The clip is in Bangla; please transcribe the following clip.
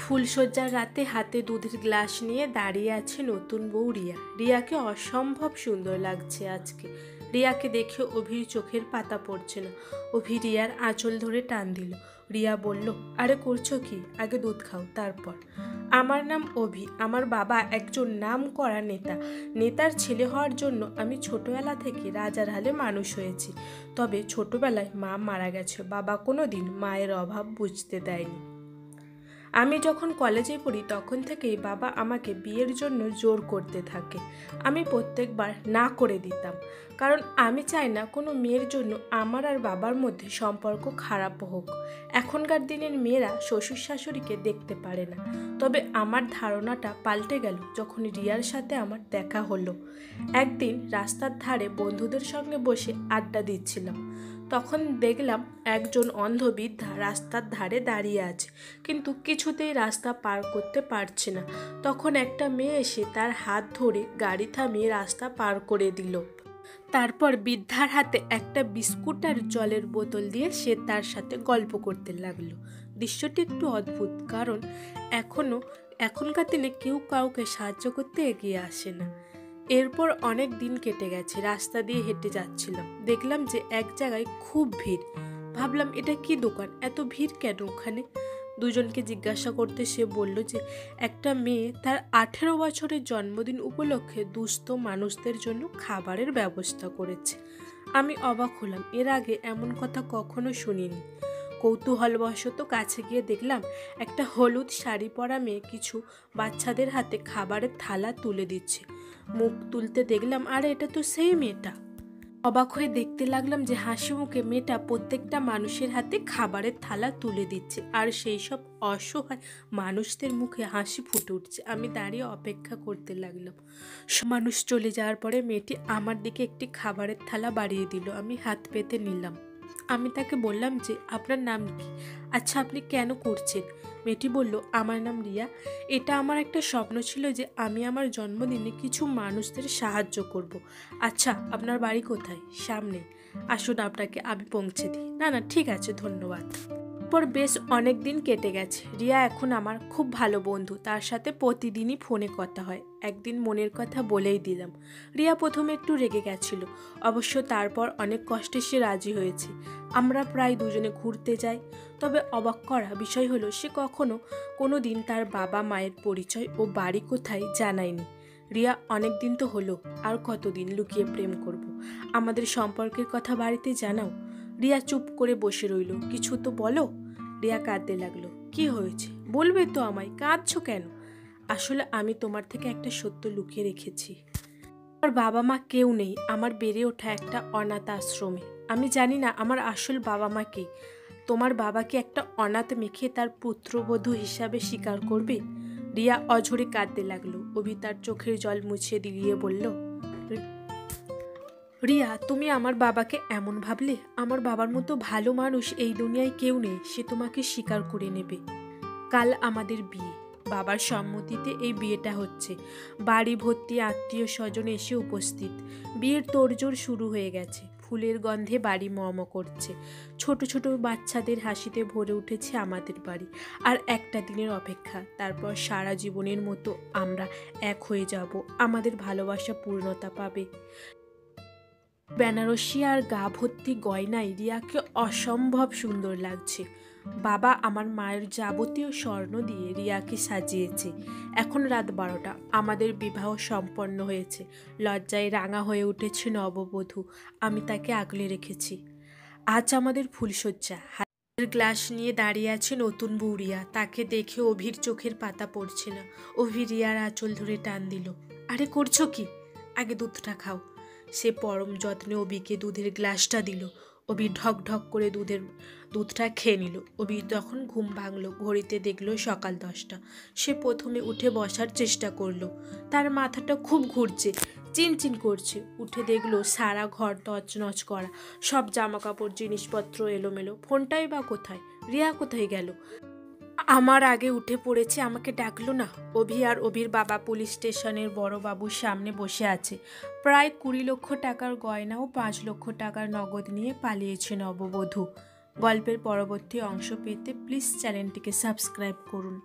ফুলশয্যার রাতে হাতে দুধের গ্লাস নিয়ে দাঁড়িয়ে আছে নতুন বউ রিয়া। রিয়াকে অসম্ভব সুন্দর লাগছে আজকে। রিয়াকে দেখে অভির চোখের পাতা পড়ছে না। অভি রিয়ার আঁচল ধরে টান দিল। রিয়া বলল, আরে করছো কি? আগে দুধ খাও তারপর। আমার নাম অভি। আমার বাবা একজন নামকরা নেতা। নেতার ছেলে হওয়ার জন্য আমি ছোটবেলা থেকে রাজার হালে মানুষ হয়েছি। তবে ছোটবেলায় মা মারা গেছে। বাবা কোনো দিন মায়ের অভাব বুঝতে দেয়নি। আমি যখন কলেজে পড়ি তখন থেকেই বাবা আমাকে বিয়ের জন্য জোর করতে থাকে। আমি প্রত্যেকবার না করে দিতাম, কারণ আমি চাই না কোনো মেয়ের জন্য আমার আর বাবার মধ্যে সম্পর্ক খারাপ হোক। এখনকার দিনের মেয়েরা শ্বশুর শাশুড়িকে দেখতে পারে না। তবে আমার ধারণাটা পাল্টে গেল যখন রিয়ার সাথে আমার দেখা হলো। একদিন রাস্তার ধারে বন্ধুদের সঙ্গে বসে আড্ডা দিচ্ছিলাম। তখন দেখলাম একজন অন্ধ বৃদ্ধা রাস্তার ধারে দাঁড়িয়ে আছে, কিন্তু কিছুতেই রাস্তা পার করতে পারছে না। তখন একটা মেয়ে এসে তার হাত ধরে গাড়ি থামিয়ে রাস্তা পার করে দিল। তারপর বৃদ্ধার হাতে একটা বিস্কুট আর জলের বোতল দিয়ে সে তার সাথে গল্প করতে লাগলো। দৃশ্যটি একটু অদ্ভুত, কারণ এখনকার দিনে কেউ কাউকে সাহায্য করতে এগিয়ে আসে না। এরপর অনেক দিন কেটে গেছে। রাস্তা দিয়ে হেঁটে যাচ্ছিলাম, দেখলাম যে এক জায়গায় খুব ভিড়। ভাবলাম এটা কি দোকান, এত ভিড় কেন ওখানে? দুজনকে জিজ্ঞাসা করতে সে বলল যে একটা মেয়ে তার 18 বছরের জন্মদিন উপলক্ষে দুস্থ মানুষদের জন্য খাবারের ব্যবস্থা করেছে। আমি অবাক হলাম, এর আগে এমন কথা কখনো শুনিনি। কৌতূহলবশত কাছে গিয়ে দেখলাম একটা হলুদ শাড়ি পরা মেয়ে কিছু বাচ্চাদের হাতে খাবারের থালা তুলে দিচ্ছে। মুখ তুলতে দেখলাম, আরে এটা তো সেই মেয়েটা। অবাক হয়ে দেখতে লাগলাম যে হাসি মুখে মেয়েটা প্রত্যেকটা মানুষের হাতে খাবারের থালা তুলে দিচ্ছে, আর সেই সব অসহায় মানুষদের মুখে হাসি ফুটে উঠছে। আমি দাঁড়িয়ে অপেক্ষা করতে লাগলাম। মানুষ চলে যাওয়ার পরে মেয়েটি আমার দিকে একটি খাবারের থালা বাড়িয়ে দিল। আমি হাত পেতে নিলাম। আমি তাকে বললাম যে আপনার নাম কি? আচ্ছা, আপনি কেন করছেন? মেয়েটি বলল, আমার নাম রিয়া। এটা আমার একটা স্বপ্ন ছিল যে আমি আমার জন্মদিনে কিছু মানুষদের সাহায্য করব। আচ্ছা, আপনার বাড়ি কোথায়? সামনে। আসুন আপনাকে আমি পৌঁছে দিই। না না, ঠিক আছে, ধন্যবাদ। পর বেশ অনেক দিন কেটে গেছে। রিয়া এখন আমার খুব ভালো বন্ধু। তার সাথে প্রতিদিনই ফোনে কথা হয়। একদিন মনের কথা বলেই দিলাম। রিয়া প্রথমে একটু রেগে গেছিল, অবশ্য তারপর অনেক কষ্টে সে রাজি হয়েছে। আমরা প্রায় দুজনে ঘুরতে যাই। তবে অবাক করা বিষয় হলো, সে কোনো দিন তার বাবা মায়ের পরিচয় ও বাড়ি কোথায় জানায়নি। রিয়া, অনেক দিন তো হলো, আর কতদিন লুকিয়ে প্রেম করব? আমাদের সম্পর্কের কথা বাড়িতে জানাও। রিয়া চুপ করে বসে রইল। কিছু তো বলো। রিয়া কাঁদতে লাগলো। কি হয়েছে? বলবে তো আমায়, কাঁদছো কেন? আসলে আমি তোমার থেকে একটা সত্য লুকিয়ে রেখেছি। আমার বাবা মা কেউ নেই। আমার বেড়ে ওঠা একটা অনাথ আশ্রমে। আমি জানি না আমার আসল বাবা মা কে। তোমার বাবা কি একটা অনাথ মেয়েকে তার পুত্রবধূ হিসাবে স্বীকার করবে? রিয়া অঝরে কাঁদতে লাগলো। অভি তার চোখের জল মুছিয়ে দিয়ে বলল, রিয়া, তুমি আমার বাবাকে এমন ভাবলে? আমার বাবার মতো ভালো মানুষ এই দুনিয়ায় কেউ নেই। সে তোমাকে স্বীকার করে নেবে। কাল আমাদের বিয়ে। বাবার সম্মতিতে এই বিয়েটা হচ্ছে। বাড়ি ভর্তি আত্মীয় স্বজন এসে উপস্থিত। বিয়ের তোড়জোড় শুরু হয়ে গেছে। ফুলের গন্ধে বাড়ি মম করছে। ছোট ছোট বাচ্চাদের হাসিতে ভরে উঠেছে আমাদের বাড়ি। আর একটা দিনের অপেক্ষা, তারপর সারা জীবনের মতো আমরা এক হয়ে যাব। আমাদের ভালোবাসা পূর্ণতা পাবে। বেনারসি আর গা ভর্তি গয়নায় রিয়াকে অসম্ভব সুন্দর লাগছে। বাবা আমার মায়ের যাবতীয় স্বর্ণ দিয়ে রিয়াকে সাজিয়েছে। এখন রাত 12টা। আমাদের বিবাহ সম্পন্ন হয়েছে। লজ্জায় রাঙা হয়ে উঠেছে নববধূ। আমি তাকে আগলে রেখেছি। আজ আমাদের ফুলশয্যা। হাতের গ্লাস নিয়ে দাঁড়িয়ে আছে নতুন বউ রিয়া। তাকে দেখে অভির চোখের পাতা পড়ছে না। অভি রিয়ার আঁচল ধরে টান দিল। আরে করছো কি? আগে দুধটা খাও। সে পরম যত্নে অবিকে দুধের গ্লাসটা দিল। অবি ঢক ঢক করে দুধটা খেয়ে নিল। অবি তখন ঘুম ভাঙলো। ঘড়িতে দেখলো সকাল 10টা। সে প্রথমে উঠে বসার চেষ্টা করলো। তার মাথাটা খুব ঘুরছে, চিনচিন করছে। উঠে দেখলো সারা ঘর তছনছ করা, সব জামাকাপড় জিনিসপত্র এলোমেলো। ফোনটাই বা কোথায়? রিয়া কোথায় গেল? আমার আগে উঠে পড়েছে, আমাকে ডাকলো না। অভি আর অভির বাবা পুলিশ স্টেশনের বড়বাবুর সামনে বসে আছে। প্রায় 20 লক্ষ টাকার গয়না ও 5 লক্ষ টাকার নগদ নিয়ে পালিয়েছে নববধূ। গল্পের পরবর্তী অংশ পেতে প্লিজ চ্যানেলটিকে সাবস্ক্রাইব করুন।